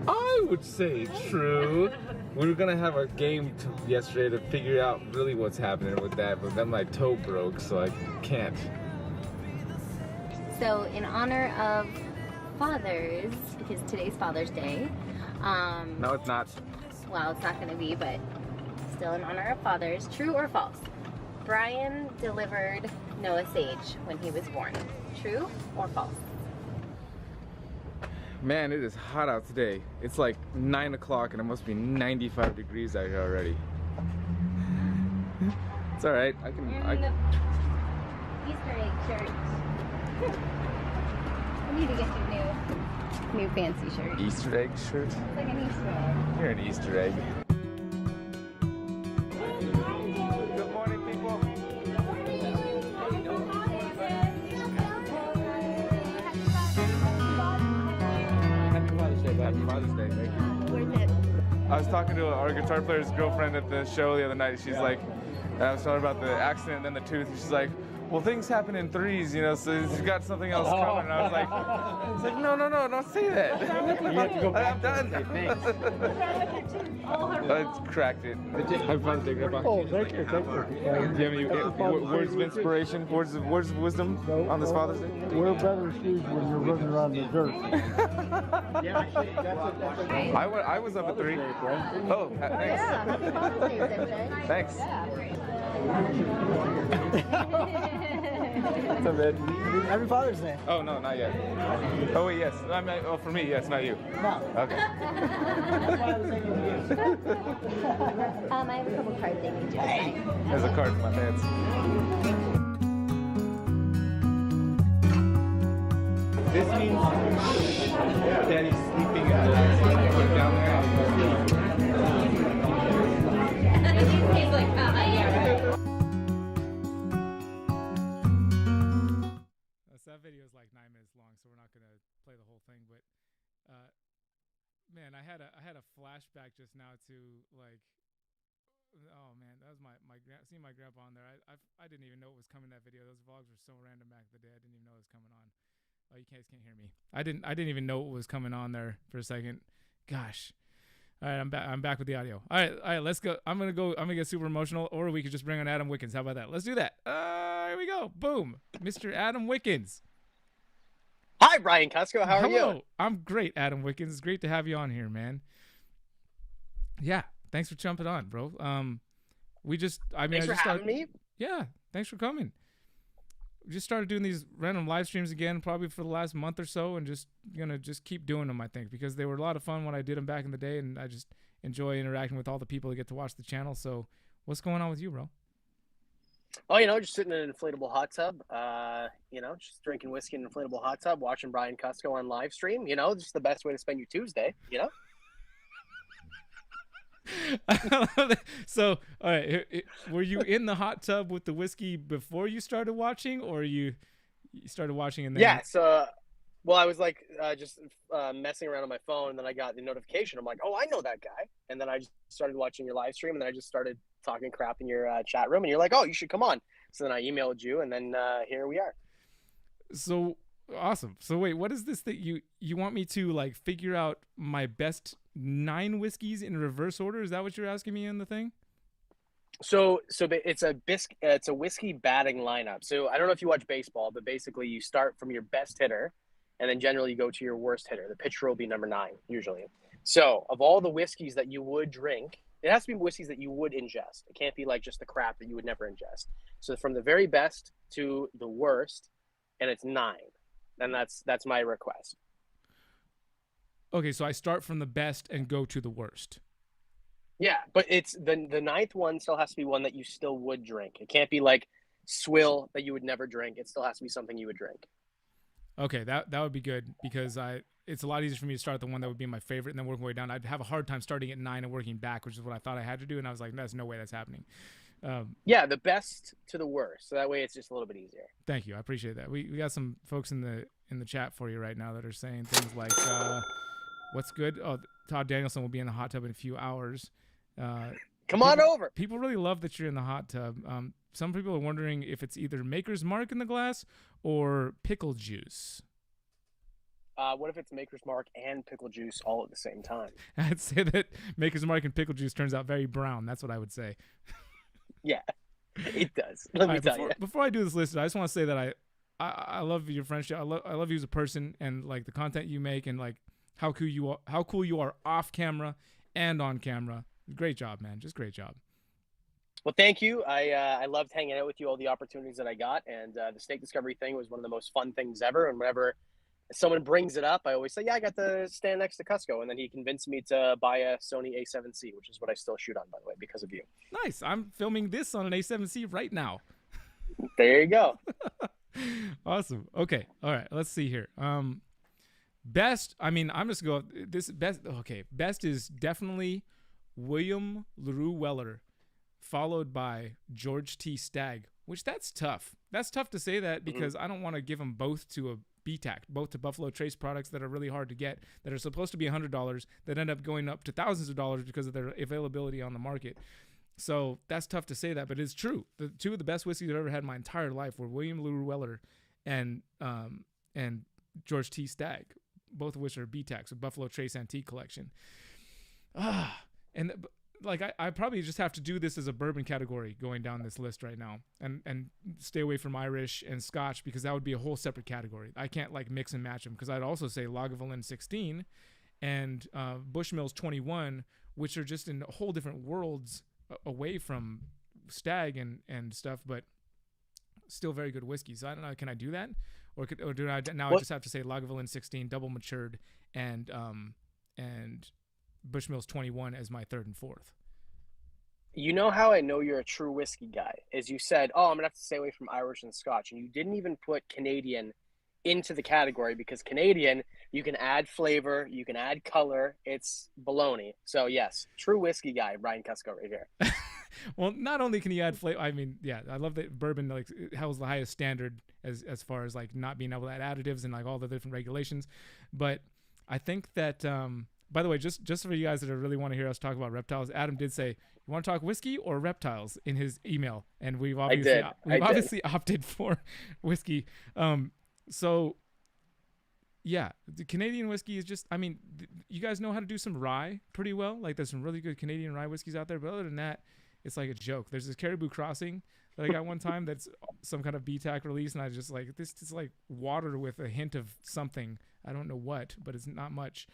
I would say true. We were gonna have a game yesterday to figure out really what's happening with that, but then my toe broke, so I can't. So in honor of fathers, because today's Father's Day, No, it's not. well, it's not going to be, but still in honor of fathers, true or false? Brian delivered Noah Sage when he was born. True or false? Man, it is hot out today. It's like 9 o'clock and it must be 95 degrees out here already. It's alright. I can. And the Easter egg shirt. I need to get you new fancy shirt. Easter egg shirt? It's like an Easter egg. You're an Easter egg. Good morning, people. Happy Father's Day. Happy Father's Day. Thank you. Worth it. I was talking to our guitar player's girlfriend at the show the other night. She's like, I was telling her about the accident and then the tooth. And she's like, well, things happen in threes, you know, so you've got something else coming. And I was like, no, don't say that. You have to go back. I'm done. I cracked it. Happy Father's Day, Grandpa. Oh, thank you. Do you have any words of inspiration, words of wisdom on this Father's Day? Wear better shoes when you're running around the dirt. I was up at 3. Oh, thanks. Thanks. What's up, Ed? Happy Father's Day. Oh, no, not yet. Oh, wait, yes. I mean, oh, for me, yes, not you. No. Okay. I have a couple cards they need you to sign. There's a card for my pants. This means Daddy's sleeping in the put it down there. He's like, yeah. That video is like 9 minutes long, so we're not gonna play the whole thing. But man, I had a flashback just now to like, oh man, that was seeing my grandpa on there. I didn't even know it was coming, that video. Those vlogs were so random back in the day. I didn't even know it was coming on. Oh, you guys can't hear me. I didn't even know it was coming on there for a second. Gosh. All right, I'm back with the audio. All right, let's go. I'm gonna get super emotional, or we could just bring on Adam Wickens. How about that? Let's do that. Here we go. Boom, Mr. Adam Wickens. Hi, Brian Cusco. How are Hello. you? I'm great, Adam Wickens. It's great to have you on here, man. Yeah, thanks for jumping on, bro. Thanks for having me. Yeah, thanks for coming. We just started doing these random live streams again, probably for the last month or so, and just gonna keep doing them, I think, because they were a lot of fun when I did them back in the day, and I just enjoy interacting with all the people that get to watch the channel. So, what's going on with you, bro? Oh, just sitting in an inflatable hot tub. Just drinking whiskey in an inflatable hot tub, watching Brian Cusco on live stream. Just the best way to spend your Tuesday. So, all right, were you in the hot tub with the whiskey before you started watching, or you started watching and then? Yeah. So Well, I was like just messing around on my phone, and then I got the notification. I'm like, oh, I know that guy. And then I just started watching your live stream, and then I just started talking crap in your chat room, and you're like, oh, you should come on. So then I emailed you, and then here we are. So awesome. So wait, what is this that you want me to like figure out my best 9 whiskeys in reverse order? Is that what you're asking me in the thing? So it's a whiskey batting lineup. So I don't know if you watch baseball, but basically you start from your best hitter, and then generally you go to your worst hitter. The pitcher will be number 9 usually. So of all the whiskeys that you would drink, it has to be whiskeys that you would ingest. It can't be like just the crap that you would never ingest. So from the very best to the worst, and it's 9. And that's my request. Okay, so I start from the best and go to the worst. Yeah, but it's the 9th one still has to be one that you still would drink. It can't be like swill that you would never drink. It still has to be something you would drink. Okay, that would be good because it's a lot easier for me to start the one that would be my favorite and then work my way down. I'd have a hard time starting at 9 and working back, which is what I thought I had to do, and I was like, there's no way that's happening. Yeah, the best to the worst. So that way it's just a little bit easier. Thank you. I appreciate that. We got some folks in the chat for you right now that are saying things like, what's good? Oh, Todd Danielson will be in the hot tub in a few hours. Come on over. People really love that you're in the hot tub. Some people are wondering if it's either Maker's Mark in the glass or pickle juice. What if it's Maker's Mark and pickle juice all at the same time? I'd say that Maker's Mark and pickle juice turns out very brown. That's what I would say. Yeah, it does. Let me tell you. Before I do this list, I just want to say that I love your friendship. I love you as a person and like the content you make and like how cool you are off camera and on camera. Great job, man. Just great job. Well, thank you. I loved hanging out with you, all the opportunities that I got, and the steak discovery thing was one of the most fun things ever. And whenever someone brings it up, I always say, yeah, I got to stand next to Cusco. And then he convinced me to buy a Sony A7C, which is what I still shoot on, by the way, because of you. Nice. I'm filming this on an A7C right now. There you go. Awesome. Okay. All right. Let's see here. Best. I mean, I'm just going this best. Okay. Best is definitely William LaRue Weller, followed by George T. Stagg, which that's tough. That's tough to say that because I don't want to give them both to a BTAC, both to Buffalo Trace products that are really hard to get, that are supposed to be $100, that end up going up to thousands of dollars because of their availability on the market. So that's tough to say that, but it's true. The 2 of the best whiskeys I've ever had in my entire life were William LaRue Weller and George T. Stagg, both of which are BTACs, a Buffalo Trace Antique Collection. And like I probably just have to do this as a bourbon category going down this list right now, and stay away from Irish and Scotch because that would be a whole separate category. I can't like mix and match them because I'd also say Lagavulin 16 and Bushmills 21, which are just in whole different worlds away from Stag and stuff, but still very good whiskeys. So I don't know, can I do that, or do I now? I just have to say Lagavulin 16 double matured and Bushmills 21 as my 3rd and 4th. You know how I know you're a true whiskey guy is you said, oh, I'm going to have to stay away from Irish and Scotch. And you didn't even put Canadian into the category because Canadian, you can add flavor, you can add color. It's baloney. So, yes, true whiskey guy, Brian Cusco right here. Well, not only can you add flavor, I mean, yeah, I love that bourbon like has the highest standard as far as like not being able to add additives and like all the different regulations. But I think that, by the way, just for you guys that really want to hear us talk about reptiles, Adam did say, you want to talk whiskey or reptiles in his email, and we've obviously opted for whiskey. So yeah, the Canadian whiskey is just, I mean, you guys know how to do some rye pretty well. Like there's some really good Canadian rye whiskeys out there, but other than that, it's like a joke. There's this Caribou Crossing that I got one time that's some kind of BTAC release, and I just like, this is like water with a hint of something. I don't know what, but it's not much.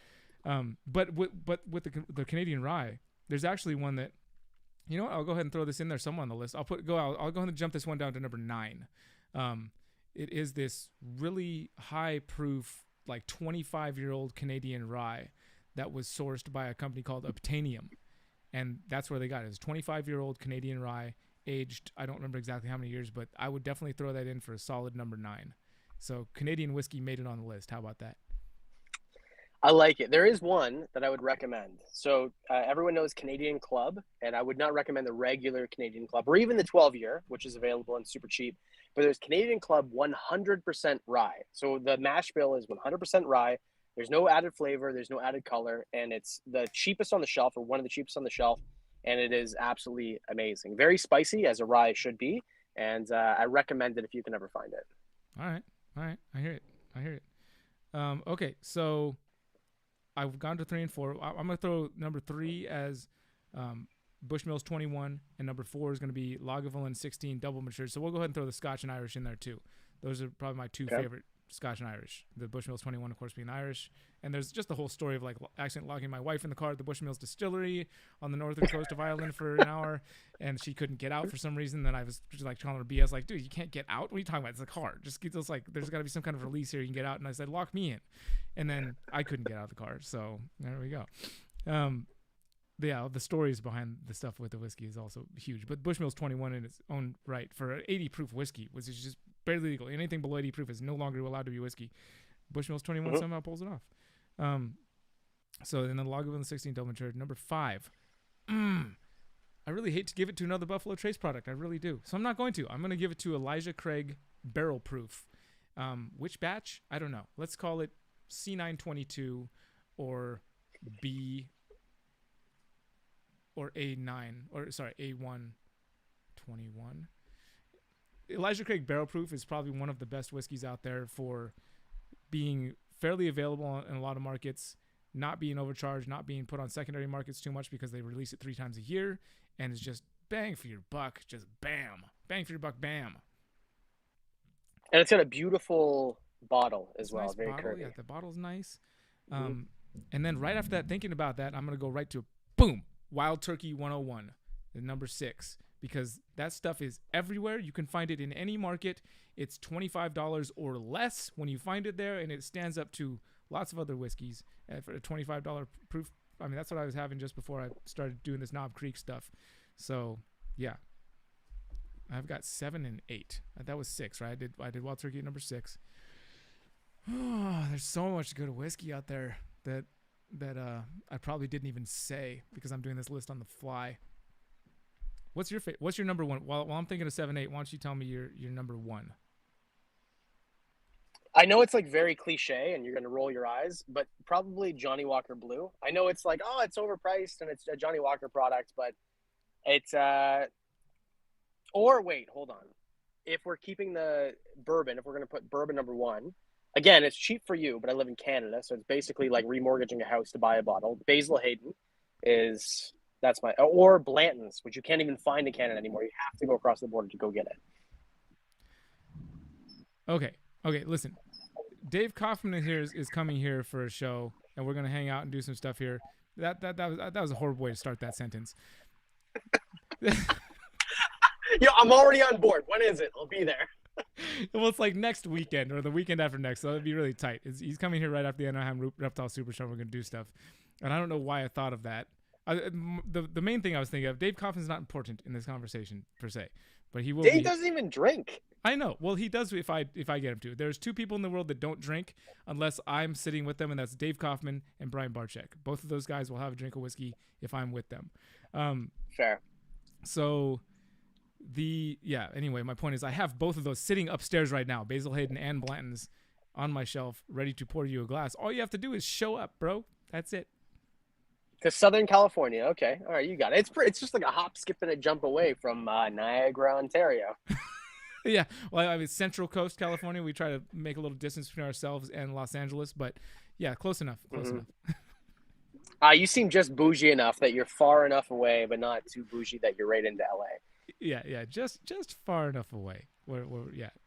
But with the Canadian rye, there's actually one that, you know what, I'll go ahead and throw this in there somewhere on the list. I'll go ahead and jump this one down to number 9. It is this really high proof, like 25-year-old Canadian rye that was sourced by a company called Obtainium. And that's where they got it. It's a 25-year-old Canadian rye, aged, I don't remember exactly how many years, but I would definitely throw that in for a solid number 9. So Canadian whiskey made it on the list. How about that? I like it. There is one that I would recommend. So everyone knows Canadian Club, and I would not recommend the regular Canadian Club or even the 12-year, which is available and super cheap. But there's Canadian Club 100% rye. So the mash bill is 100% rye. There's no added flavor. There's no added color. And it's the cheapest on the shelf, or one of the cheapest on the shelf. And it is absolutely amazing. Very spicy, as a rye should be. And I recommend it if you can ever find it. All right. I hear it. Okay, so I've gone to 3 and 4. I'm going to throw number 3 as Bushmills 21, and number 4 is going to be Lagavulin 16 double matured. So we'll go ahead and throw the Scotch and Irish in there too. Those are probably my two favorite Scotch and Irish. The Bushmills 21, of course, being Irish. And there's just the whole story of like accidentally locking my wife in the car at the Bushmills distillery on the northern coast of Ireland for an hour, and she couldn't get out for some reason. Then I was just like calling her BS, like, dude, you can't get out. What are you talking about? It's a car. Just get those, like, there's got to be some kind of release here. You can get out. And I said, lock me in. And then I couldn't get out of the car. So there we go. Yeah, the stories behind the stuff with the whiskey is also huge. But Bushmills 21 in its own right for an 80 proof whiskey, which is just barely legal. Anything below 80 proof is no longer allowed to be whiskey. Bushmills 21 somehow pulls it off. So then the Lagavulin 16 double matured. Number 5. I really hate to give it to another Buffalo Trace product. I really do. So I'm not going to. I'm going to give it to Elijah Craig Barrel Proof. Which batch? I don't know. Let's call it C922 or B or A9 or sorry, A121. Elijah Craig Barrel Proof is probably one of the best whiskeys out there for being fairly available in a lot of markets, not being overcharged, not being put on secondary markets too much because they release it 3 times a year, and it's just bang for your buck, just bam. Bang for your buck, bam. And it's got a beautiful bottle as well. Nice very bottle. curvy. Yeah, the bottle's nice. And then right after that, thinking about that, I'm going to go right to boom, Wild Turkey 101, the number 6, because that stuff is everywhere. You can find it in any market. It's $25 or less when you find it there, and it stands up to lots of other whiskeys for a $25 proof. I mean, that's what I was having just before I started doing this Knob Creek stuff. So, yeah. I've got 7 and 8. That was 6, right? I did Wild Turkey at number 6. Oh, there's so much good whiskey out there that I probably didn't even say because I'm doing this list on the fly. What's your number 1? While I'm thinking of 7, 8, why don't you tell me your number 1? I know it's like very cliche and you're going to roll your eyes, but probably Johnny Walker Blue. I know it's like, oh, it's overpriced and it's a Johnny Walker product, but it's or wait, hold on. If we're keeping the bourbon, if we're going to put bourbon number 1, again, it's cheap for you, but I live in Canada, so it's basically like remortgaging a house to buy a bottle. Basil Hayden that's my, or Blanton's, which you can't even find in Canada anymore. You have to go across the border to go get it. Okay, listen. Dave Kaufman is coming here for a show, and we're gonna hang out and do some stuff here. That was a horrible way to start that sentence. Yo, I'm already on board. When is it? I'll be there. Well, it's like next weekend or the weekend after next, so it'd be really tight. He's coming here right after the Anaheim Reptile Super Show. We're gonna do stuff, and I don't know why I thought of that. The main thing I was thinking of, Dave Kaufman's not important in this conversation per se, but he will. Dave doesn't even drink. I know. Well, he does if I get him to. There's 2 people in the world that don't drink unless I'm sitting with them, and that's Dave Kaufman and Brian Barczyk. Both of those guys will have a drink of whiskey if I'm with them. Fair. So anyway, my point is I have both of those sitting upstairs right now, Basil Hayden and Blanton's, on my shelf, ready to pour you a glass. All you have to do is show up, bro. That's it. To Southern California. Okay. All right, you got it. It's just like a hop, skip, and a jump away from Niagara, Ontario. Yeah. Well, I mean, Central Coast, California. We try to make a little distance between ourselves and Los Angeles, but yeah, close enough. Enough. You seem just bougie enough that you're far enough away, but not too bougie that you're right into LA. Yeah. Just far enough away.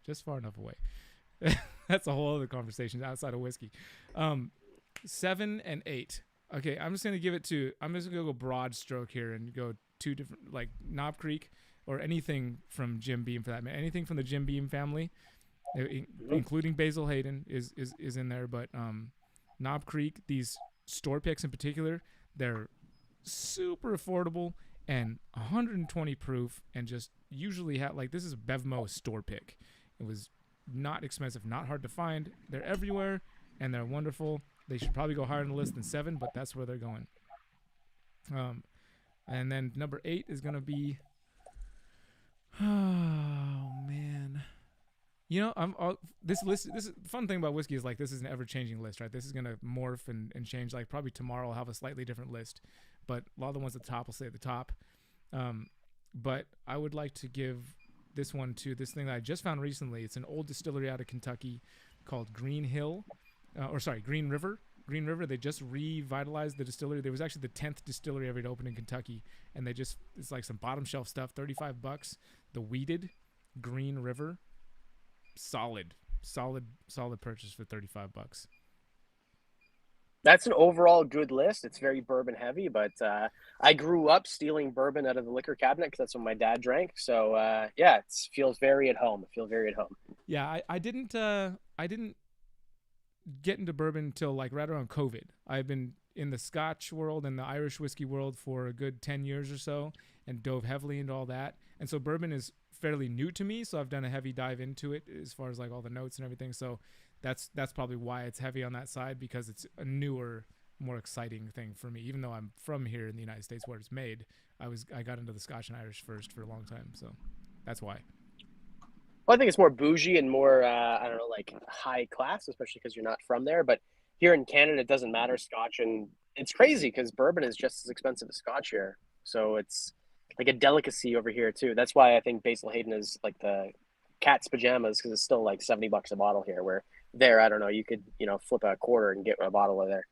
Just far enough away. That's a whole other conversation outside of whiskey. 7 and 8. Okay, I'm just gonna go broad stroke here and go 2 different, like Knob Creek or anything from Jim Beam for that man. Anything from the Jim Beam family, including Basil Hayden is in there. But Knob Creek, these store picks in particular, they're super affordable and 120 proof, and just usually this is a Bevmo store pick. It was not expensive, not hard to find. They're everywhere and they're wonderful. They should probably go higher on the list than 7, but that's where they're going. And then number 8 is going to be, oh man. You know, this list. This is the fun thing about whiskey is like this is an ever-changing list, right? This is gonna morph and change. Like probably tomorrow I'll have a slightly different list, but a lot of the ones at the top will stay at the top. But I would like to give this one to this thing that I just found recently. It's an old distillery out of Kentucky called Green River. Green River. They just revitalized the distillery. There was actually the 10th distillery ever to open in Kentucky, and it's like some bottom shelf stuff. $35. The weeded Green River. Solid purchase for $35. That's an overall good list. It's very bourbon heavy, but I grew up stealing bourbon out of the liquor cabinet because that's what my dad drank. So yeah, it feels very at home. Yeah, I didn't get into bourbon until like right around COVID. I've been in the Scotch world and the Irish whiskey world for a good 10 years or so, and dove heavily into all that. And so bourbon is fairly new to me, so I've done a heavy dive into it as far as like all the notes and everything. So that's probably why it's heavy on that side, because it's a newer, more exciting thing for me. Even though I'm from here in the United States where it's made, I got into the Scotch and Irish first for a long time, so that's why. Well, I think it's more bougie and more I don't know, like high class, especially because you're not from there. But here in Canada, it doesn't matter. Scotch, and it's crazy because bourbon is just as expensive as Scotch here, so it's like a delicacy over here too. That's why I think Basil Hayden is like the cat's pajamas, because it's still like $70 a bottle here, where there, I don't know, you could, flip a quarter and get a bottle of there.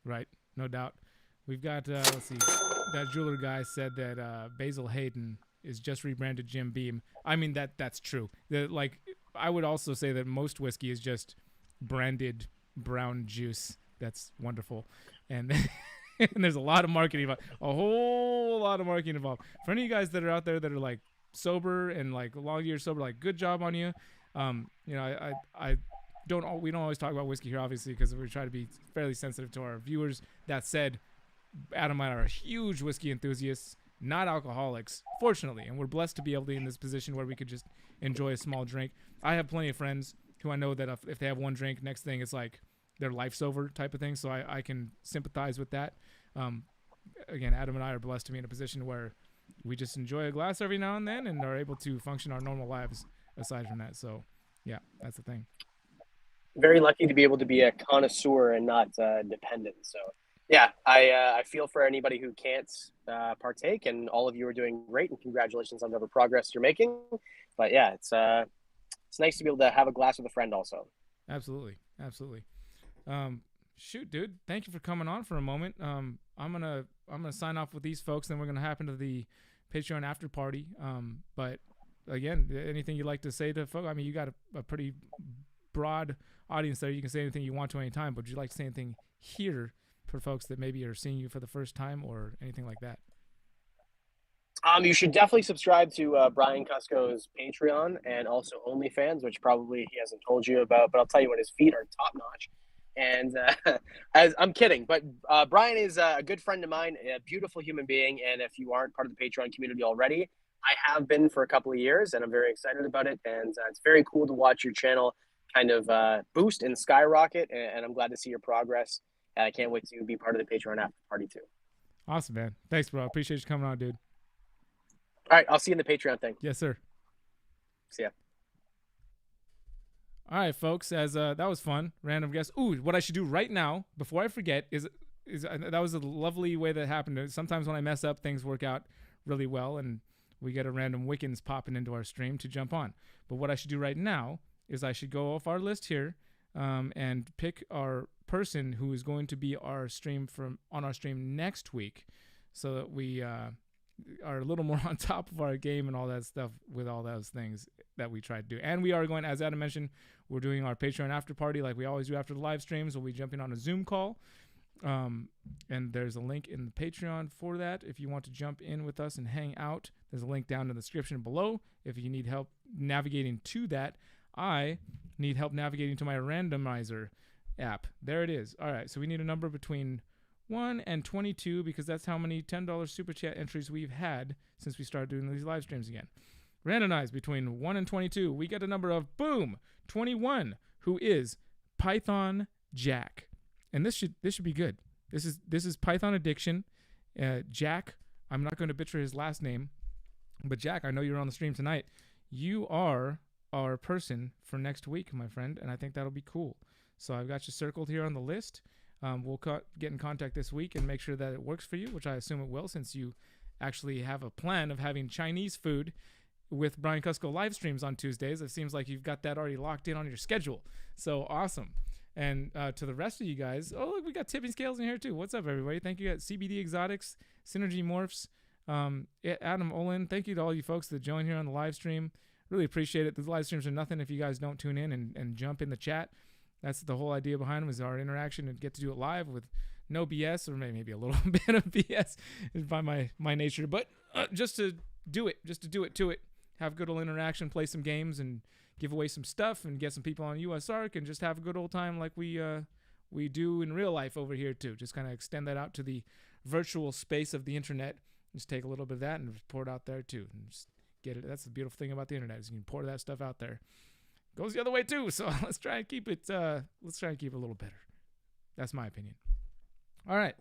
Right, no doubt. We've got let's see, that jeweler guy said that Basil Hayden is just rebranded Jim Beam. I mean, that's true. Like I would also say that most whiskey is just branded brown juice. That's wonderful. And and there's a lot of marketing involved, a whole lot of marketing involved. For any of you guys that are out there that are like sober and like long years sober, like good job on you. We don't always talk about whiskey here, obviously, because we try to be fairly sensitive to our viewers. That said, Adam and I are huge whiskey enthusiasts, not alcoholics, fortunately, and we're blessed to be able to be in this position where we could just enjoy a small drink. I have plenty of friends who I know that if they have one drink, next thing it's like their life's over type of thing, so I can sympathize with that. Again, Adam and I are blessed to be in a position where we just enjoy a glass every now and then and are able to function our normal lives aside from that. So, yeah, that's the thing. Very lucky to be able to be a connoisseur and not dependent. So, yeah, I feel for anybody who can't partake, and all of you are doing great, and congratulations on whatever progress you're making. But yeah, it's nice to be able to have a glass with a friend also. Absolutely. Shoot, dude, thank you for coming on for a moment. I'm gonna sign off with these folks, then we're gonna hop into the Patreon after party. But again, anything you'd like to say to folks? I mean, you got a pretty broad audience there. You can say anything you want to any time, but would you like to say anything here for folks that maybe are seeing you for the first time or anything like that? You should definitely subscribe to Brian Cusco's Patreon and also OnlyFans, which probably he hasn't told you about, but I'll tell you what, his feet are top notch. And I'm kidding, but Brian is a good friend of mine, a beautiful human being. And if you aren't part of the Patreon community already, I have been for a couple of years, and I'm very excited about it. And it's very cool to watch your channel kind of boost and skyrocket. And I'm glad to see your progress. And I can't wait to be part of the Patreon after party too. Awesome, man. Thanks, bro. Appreciate you coming on, dude. All right, I'll see you in the Patreon thing. Yes, sir. See ya. All right, folks. As that was fun. Random guess. Ooh, what I should do right now before I forget is that was a lovely way that happened. Sometimes when I mess up, things work out really well, and we get a random Wiccans popping into our stream to jump on. But what I should do right now is I should go off our list here, and pick our person who is going to be on our stream next week, so that we are a little more on top of our game and all that stuff with all those things that we try to do. And we are going, as Adam mentioned, we're doing our Patreon after party like we always do after the live streams. We'll be jumping on a Zoom call. And there's a link in the Patreon for that. If you want to jump in with us and hang out, there's a link down in the description below. If you need help navigating to that, I need help navigating to my randomizer app. There it is. All right, so we need a number between 1 and 22, because that's how many $10 super chat entries we've had since we started doing these live streams again. Randomized between 1 and 22. We get a number of, boom, 21, who is Python Jack. and this should be good. This is Python Addiction. Jack, I'm not going to butcher his last name, but Jack, I know you're on the stream tonight. You are our person for next week, my friend, and I think that'll be cool. So I've got you circled here on the list. We'll get in contact this week and make sure that it works for you, which I assume it will, since you actually have a plan of having Chinese food with Brian Cusco live streams on Tuesdays. It seems like you've got that already locked in on your schedule. So awesome. And to the rest of you guys, oh, look, we got tipping scales in here too. What's up, everybody? Thank you at CBD Exotics, Synergy Morphs, Adam Olin. Thank you to all you folks that join here on the live stream. Really appreciate it. The live streams are nothing if you guys don't tune in and jump in the chat. That's the whole idea behind them, is our interaction and get to do it live with no BS, or maybe a little bit of BS by my nature. But just to do it to it. Have good old interaction, play some games, and give away some stuff, and get some people on USARC, and just have a good old time like we do in real life over here too. Just kind of extend that out to the virtual space of the internet. Just take a little bit of that and just pour it out there too, and just get it. That's the beautiful thing about the internet, is you can pour that stuff out there. It goes the other way too. So let's try and keep it. Let's try and keep it a little better. That's my opinion. All right.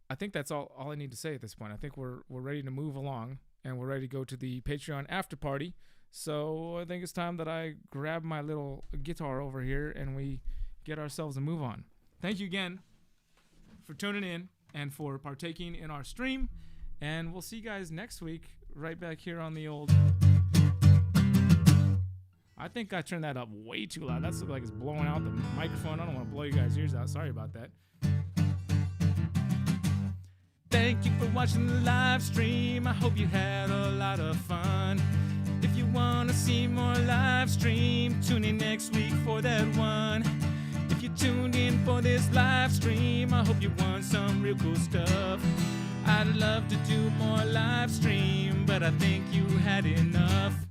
I think that's all I need to say at this point. I think we're ready to move along. And we're ready to go to the Patreon after party. So I think it's time that I grab my little guitar over here and we get ourselves a move on. Thank you again for tuning in and for partaking in our stream. And we'll see you guys next week right back here on the old... I think I turned that up way too loud. That looks like it's blowing out the microphone. I don't want to blow you guys' ears out. Sorry about that. Thank you for watching the live stream. I hope you had a lot of fun. If you want to see more live stream, tune in next week for that one. If you tuned in for this live stream, I hope you won some real cool stuff. I'd love to do more live stream, but I think you had enough.